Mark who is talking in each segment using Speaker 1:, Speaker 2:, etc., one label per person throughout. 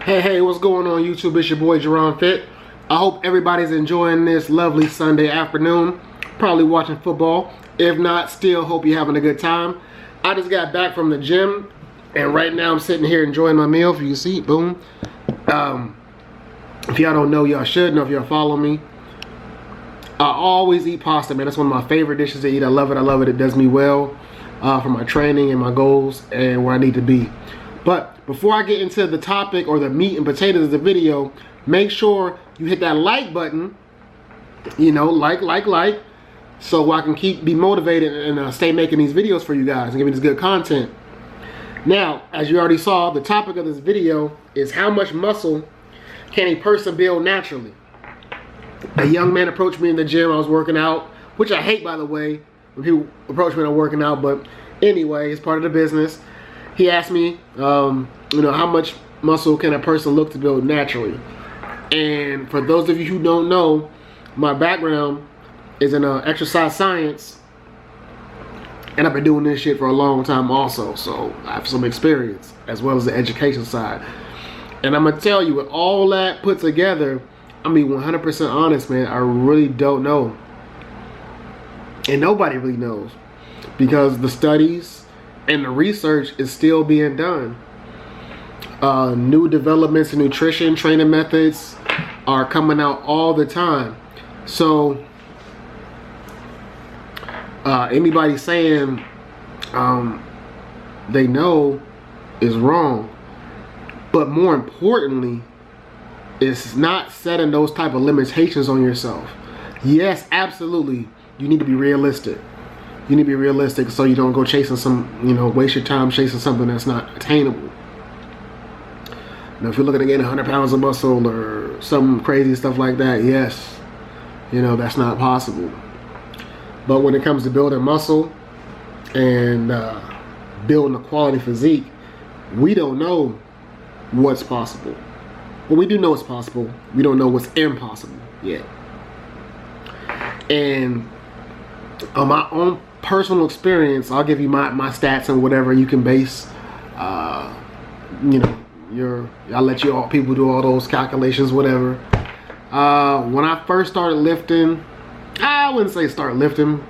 Speaker 1: Hey, what's going on YouTube? It's your boy Jaron Fit. I hope everybody's enjoying this lovely Sunday afternoon. Probably watching football. If not, still hope you're having a good time. I just got back from the gym, and right now I'm sitting here enjoying my meal. If you can see, boom. If y'all don't know, y'all should know if y'all follow me. I always eat pasta, man. That's one of my favorite dishes to eat. I love it. I love it. It does me well for my training and my goals and where I need to be. But before I get into the topic or the meat and potatoes of the video, make sure you hit that like button. You know, like, so I can be motivated and stay making these videos for you guys and giving this good content. Now, as you already saw, the topic of this video is how much muscle can a person build naturally? A young man approached me in the gym. I was working out, which I hate, by the way, when people approach me when I'm working out, but anyway, it's part of the business. He asked me, you know, how much muscle can a person look to build naturally? And for those of you who don't know, my background is in exercise science, and I've been doing this shit for a long time also, so I have some experience as well as the education side. And I'm gonna tell you, with all that put together, I'm gonna be 100% honest, man, I really don't know. And nobody really knows, because the studies and the research is still being done. New developments in nutrition, training methods are coming out all the time. So anybody saying they know is wrong. But more importantly, it's not setting those type of limitations on yourself. Yes, absolutely, you need to be realistic. You need to be realistic so you don't go chasing waste your time chasing something that's not attainable. Now, if you're looking to gain 100 pounds of muscle or some crazy stuff like that, yes, that's not possible. But when it comes to building muscle and building a quality physique, we don't know what's possible. Well, we do know what's possible. We don't know what's impossible yet. And on my own personal experience, I'll give you my stats and whatever you can base. I'll let you all people do all those calculations, whatever. When I first started lifting, I wouldn't say start lifting.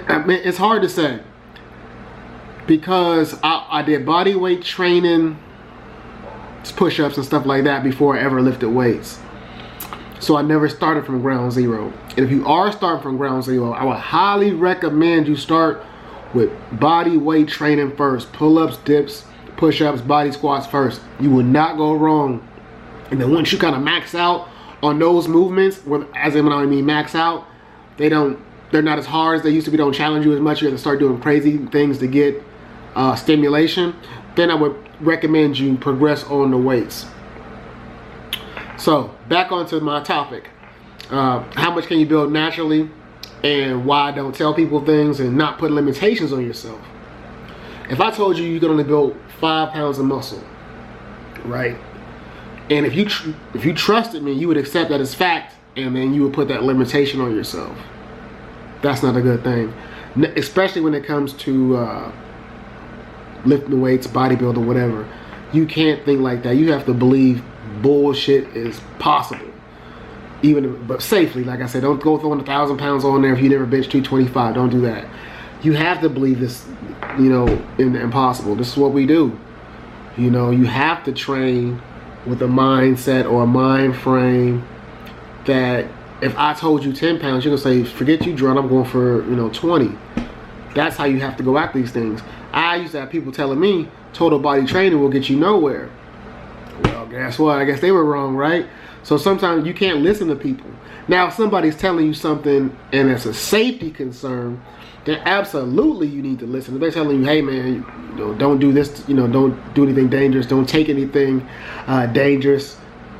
Speaker 1: I mean, it's hard to say, because I did body weight training, push-ups and stuff like that before I ever lifted weights. So I never started from ground zero. And if you are starting from ground zero, I would highly recommend you start with body weight training first. Pull-ups, dips, push-ups, body squats first. You will not go wrong. And then once you kind of max out on those movements, as in when I mean max out, they're not as hard as they used to be. Don't challenge you as much. You have to start doing crazy things to get stimulation. Then I would recommend you progress on the weights. So back onto my topic. How much can you build naturally, and why I don't tell people things and not put limitations on yourself. If I told you can only build 5 pounds of muscle, right? And if you trusted me, you would accept that as fact, and then you would put that limitation on yourself. That's not a good thing, especially when it comes to lifting weights, bodybuilding, whatever. You can't think like that. You have to believe bullshit is possible, but safely. Like I said, don't go throwing 1,000 pounds on there if you never bench 225. Don't do that. You have to believe this, in the impossible. This is what we do. You have to train with a mindset or a mind frame that if I told you 10 pounds, you're gonna say, forget you, Jaron, I'm going for 20. That's how you have to go after these things. I used to have people telling me total body training will get you nowhere. Well, guess what? I guess they were wrong, right? So sometimes you can't listen to people. Now, if somebody's telling you something and it's a safety concern, then absolutely you need to listen. If they're telling you, hey man, don't do this, don't do anything dangerous, don't take anything dangerous,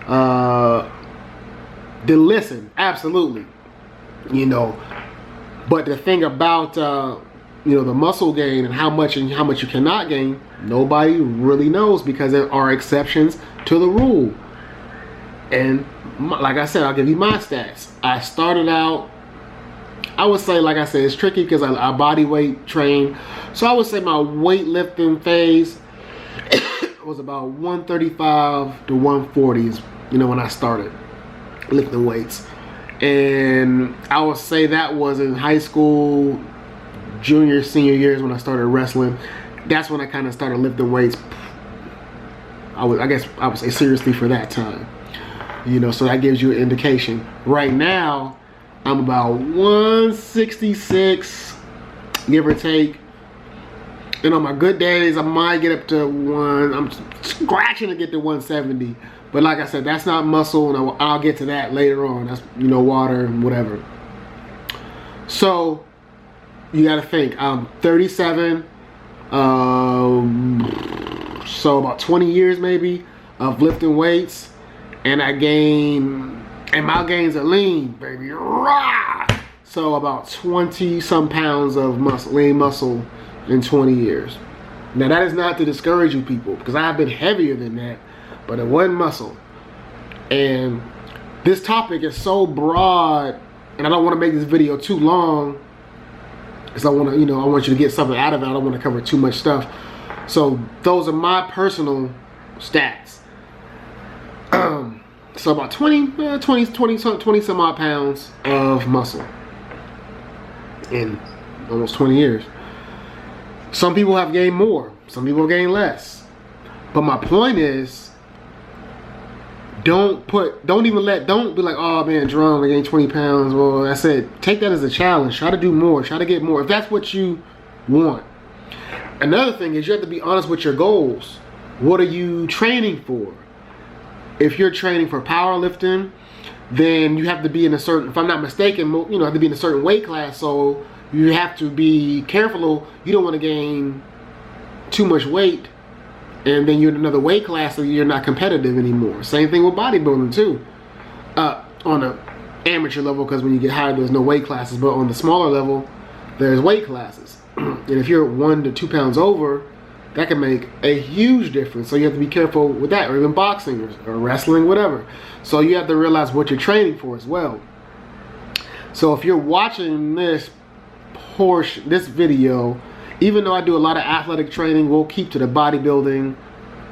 Speaker 1: then listen, absolutely. But the thing about the muscle gain and how much you cannot gain, nobody really knows, because there are exceptions to the rule. And like I said, I'll give you my stats. I started out, I would say, like I said, it's tricky because I body weight train. So I would say my weightlifting phase was about 135 to 140s, you know, when I started lifting weights. And I would say that was in high school, junior, senior years when I started wrestling. That's when I kind of started lifting weights. I guess I would say seriously for that time. You know, so that gives you an indication. Right now, I'm about 166, give or take. And on my good days, I might get up to I'm scratching to get to 170. But like I said, that's not muscle, and I'll get to that later on. That's, you know, water and whatever. So, you gotta think, I'm 37, so about 20 years maybe of lifting weights. And my gains are lean, baby. Rah! So about 20 some pounds of muscle, lean muscle in 20 years. Now that is not to discourage you people, because I've been heavier than that, but it wasn't muscle. And this topic is so broad, and I don't want to make this video too long, because I want to, you know, I want you to get something out of it. I don't want to cover too much stuff. So those are my personal stats. So about 20 some odd pounds of muscle in almost 20 years. Some people have gained more, some people have gained less. But my point is, don't be like, oh man, Jaron, I gained 20 pounds. Well, I said, take that as a challenge. Try to do more, try to get more, if that's what you want. Another thing is, you have to be honest with your goals. What are you training for? If you're training for powerlifting, then you have to be in a certain, if I'm not mistaken, you know, have to be in a certain weight class. So you have to be careful. You don't want to gain too much weight and then you're in another weight class, so you're not competitive anymore. Same thing with bodybuilding too. On an amateur level, because when you get higher, there's no weight classes. But on the smaller level, there's weight classes. And if you're 1 to 2 pounds over, that can make a huge difference. So you have to be careful with that, or even boxing or wrestling, whatever. So you have to realize what you're training for as well. So if you're watching this portion, this video, even though I do a lot of athletic training, we'll keep to the bodybuilding,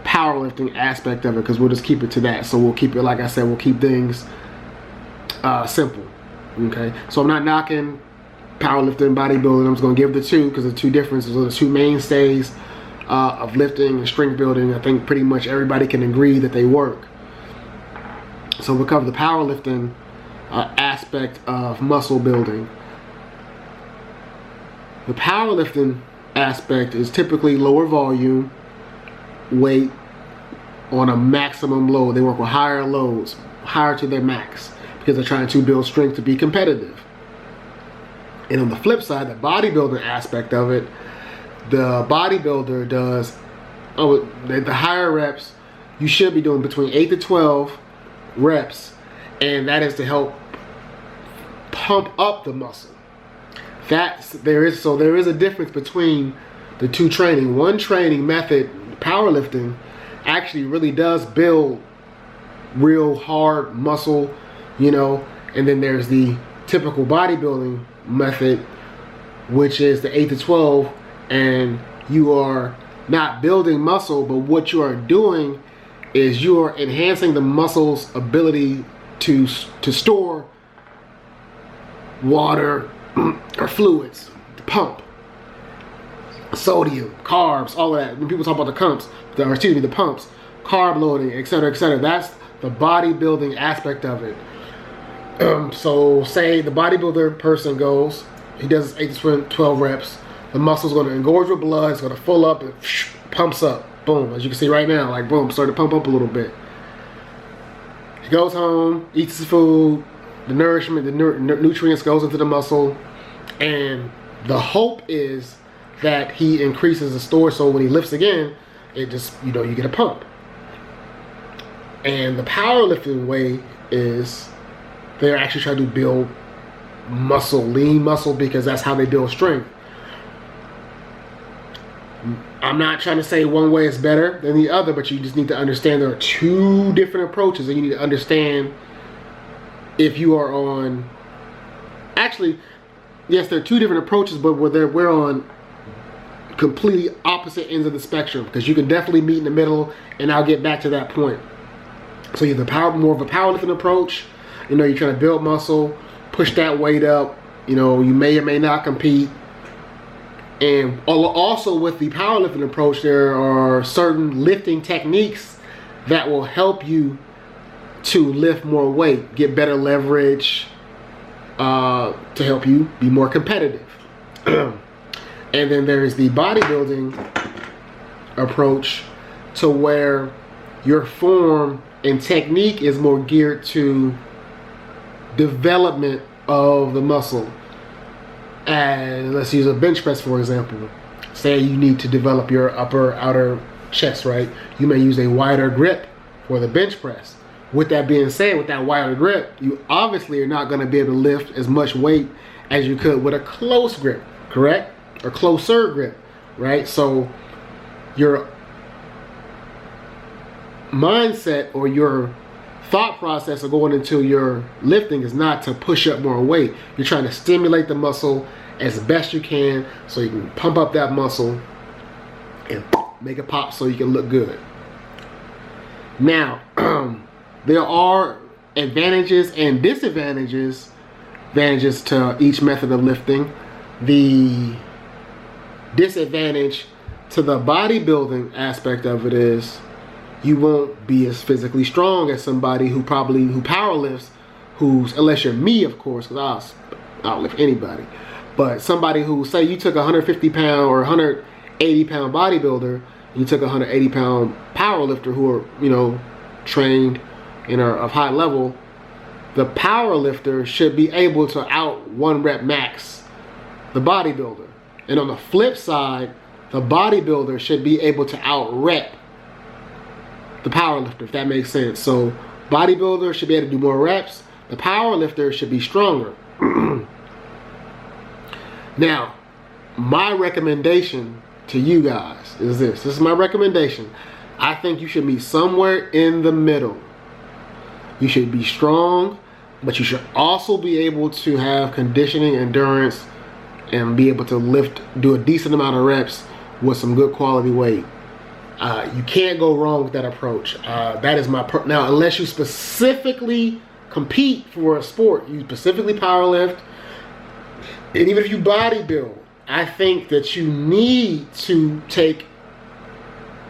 Speaker 1: powerlifting aspect of it, because we'll just keep it to that. So we'll keep it, like I said, we'll keep things simple. Okay, so I'm not knocking powerlifting, bodybuilding. I'm just going to give the two, because the two differences are the two mainstays of lifting and strength building. I think pretty much everybody can agree that they work. So we'll cover the powerlifting aspect of muscle building. The powerlifting aspect is typically lower volume weight on a maximum load. They work with higher loads, higher to their max, because they're trying to build strength to be competitive. And on the flip side, the bodybuilding aspect of it, the bodybuilder does, the higher reps, you should be doing between 8 to 12 reps, and that is to help pump up the muscle. There is a difference between the two training. One training method, powerlifting, actually really does build real hard muscle, you know, and then there's the typical bodybuilding method, which is the 8 to 12, and you are not building muscle, but what you are doing is you are enhancing the muscle's ability to store water or fluids, to pump, sodium, carbs, all of that. When people talk about the pumps, the pumps, carb loading, etc., etc., that's the bodybuilding aspect of it. So say the bodybuilder person goes, he does 8 to 12 reps, the muscle's going to engorge with blood, it's going to fill up, and pumps up, boom, as you can see right now, like boom, started to pump up a little bit. He goes home, eats his food, the nourishment, the nutrients goes into the muscle, and the hope is that he increases the store, so when he lifts again, it just, you know, you get a pump. And the powerlifting way is they're actually trying to build muscle, lean muscle, because that's how they build strength. I'm not trying to say one way is better than the other, but you just need to understand there are two different approaches, and you need to understand if you are on, actually, yes, there are two different approaches, but we're on completely opposite ends of the spectrum, because you can definitely meet in the middle, and I'll get back to that point. So you have more of a powerlifting approach. You know, you're trying to build muscle, push that weight up. You know, you may or may not compete. And also with the powerlifting approach, there are certain lifting techniques that will help you to lift more weight, get better leverage, to help you be more competitive. And then there's the bodybuilding approach, to where your form and technique is more geared to development of the muscle. And let's use a bench press, for example. Say you need to develop your outer chest, right? You may use a wider grip for the bench press. With that being said, with that wider grip, you obviously are not going to be able to lift as much weight as you could with a close grip, correct? Or closer grip, right? So your mindset or your thought process of going into your lifting is not to push up more weight. You're trying to stimulate the muscle as best you can, so you can pump up that muscle and make it pop so you can look good. Now, there are advantages and disadvantages to each method of lifting. The disadvantage to the bodybuilding aspect of it is you won't be as physically strong as somebody who power lifts, unless you're me, of course, because I'll lift anybody. But somebody who, say you took a 150 pound or 180 pound bodybuilder, and you took a 180 pound power lifter who are, you know, trained and are of high level, the power lifter should be able to out 1 rep max the bodybuilder. And on the flip side, the bodybuilder should be able to out rep the power lifter, if that makes sense. So bodybuilder should be able to do more reps. The power lifter should be stronger. Now, my recommendation to you guys is this. This is my recommendation. I think you should meet somewhere in the middle. You should be strong, but you should also be able to have conditioning, endurance, and be able to do a decent amount of reps with some good quality weight. You can't go wrong with that approach. That is my now, unless you specifically compete for a sport, you specifically powerlift, and even if you bodybuild, I think that you need to take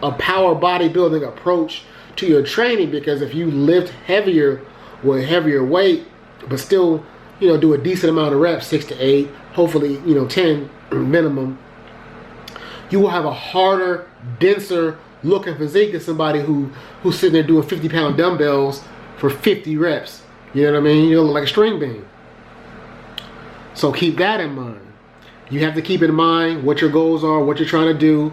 Speaker 1: a power bodybuilding approach to your training, because if you lift heavier with heavier weight, but still, you know, do a decent amount of reps, 6 to 8, hopefully, you know, 10 minimum, you will have a harder, denser looking physique than somebody who's sitting there doing 50 pound dumbbells for 50 reps. You know what I mean? You look like a string bean. So keep that in mind. You have to keep in mind what your goals are, what you're trying to do.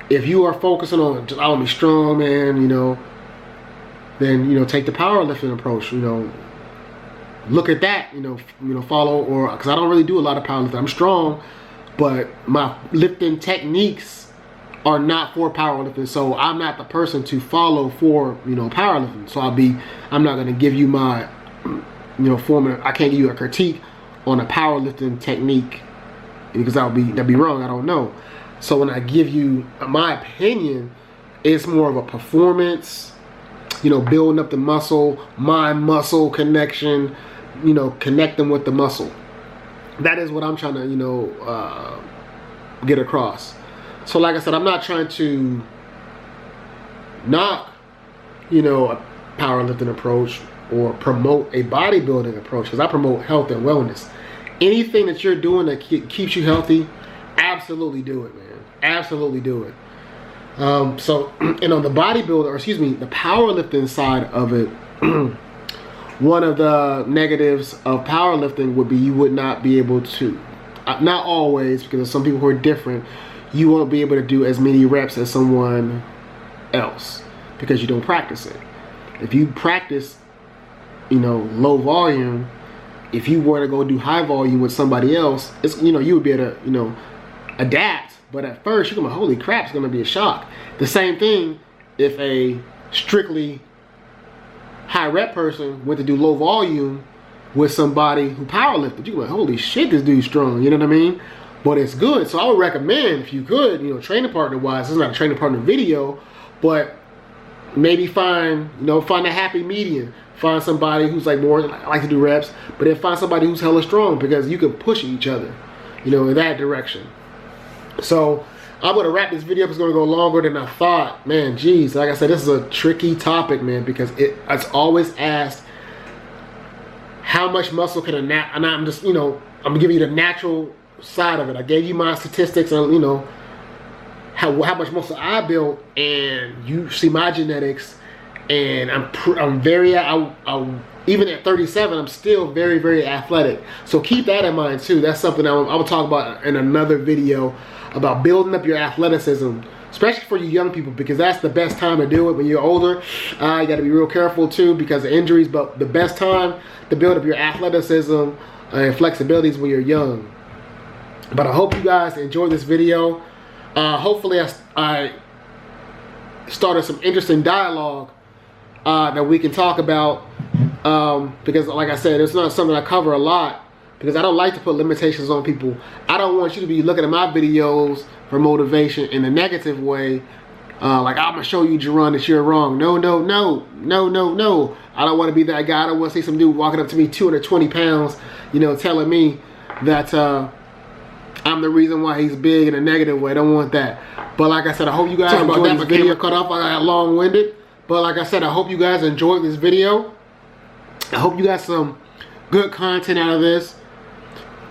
Speaker 1: If you are focusing on just, I want to be strong, man, you know, then, you know, take the powerlifting approach. You know, look at that. You know, follow, or because I don't really do a lot of powerlifting. I'm strong, but my lifting techniques are not for powerlifting, so I'm not the person to follow for, you know, powerlifting. So I'm not going to give you my, you know, formula. I can't give you a critique on a powerlifting technique, because that'd be wrong. I don't know. So when I give you my opinion, it's more of a performance, you know, building up the muscle, mind-muscle connection, you know, connect them with the muscle. That is what I'm trying to, you know, get across. So like I said, I'm not trying to knock, you know, a powerlifting approach or promote a bodybuilding approach, because I promote health and wellness. Anything that you're doing that keeps you healthy, absolutely do it, man. Absolutely do it. So, and on the bodybuilder, or excuse me, the powerlifting side of it, one of the negatives of powerlifting would be you would not be able to, not always, because there's some people who are different, you won't be able to do as many reps as someone else because you don't practice it. If you practice, you know, low volume, if you were to go do high volume with somebody else, it's, you know, you would be able to, you know, adapt. But at first, you're going to be, holy crap, it's going to be a shock. The same thing if a strictly high rep person went to do low volume with somebody who powerlifted. You're like, holy shit, this dude's strong. You know what I mean? but it's good. So I would recommend, if you could, you know, training partner wise, it's not a training partner video, but maybe find a happy median. Find somebody who's like more like to do reps, but then find somebody who's hella strong, because you can push each other, you know, in that direction. So I'm gonna wrap this video up. It's gonna go longer than I thought. Man, geez, like I said, this is a tricky topic, man, because it's always asked, how much muscle can and I'm just, you know, I'm gonna give you the natural side of it. I gave you my statistics on, you know, how much muscle I built, and you see my genetics, and I'm very, even at 37, I'm still very, very athletic. So keep that in mind too. That's something I will talk about in another video, about building up your athleticism, especially for you young people, because that's the best time to do it. When you're older, you got to be real careful too because of injuries, but the best time to build up your athleticism and flexibility is when you're young. But I hope you guys enjoyed this video. Hopefully I started some interesting dialogue that we can talk about, because like I said, it's not something I cover a lot, because I don't like to put limitations on people. I don't want you to be looking at my videos for motivation in a negative way, like I'm gonna show you, Jaron, that you're wrong. No. I don't want to be that guy. I don't want to see some dude walking up to me 220 pounds, you know, telling me that I'm the reason why he's big in a negative way. I don't want that. But like I said, I hope you guys enjoyed this video. Cut off, I got long-winded. But like I said, I hope you guys enjoyed this video. I hope you got some good content out of this,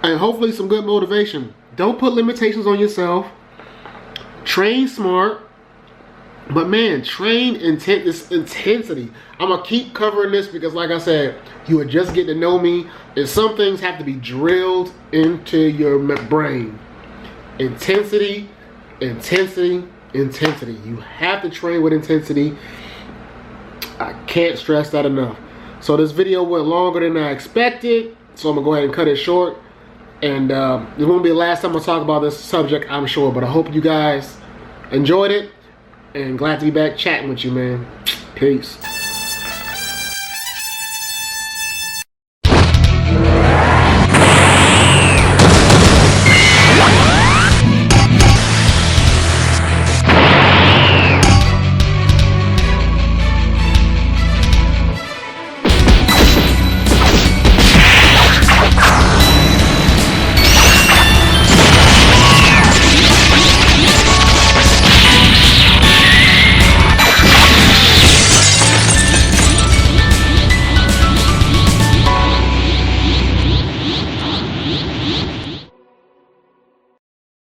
Speaker 1: and hopefully some good motivation. Don't put limitations on yourself. Train smart, but man, train intensity. I'm gonna keep covering this because, like I said, you are just getting to know me, and some things have to be drilled into your brain. Intensity. You have to train with intensity. I can't stress that enough. So this video went longer than I expected, so I'm gonna go ahead and cut it short. And it won't be the last time I talk about this subject, I'm sure. But I hope you guys enjoyed it, and glad to be back chatting with you, man. Peace.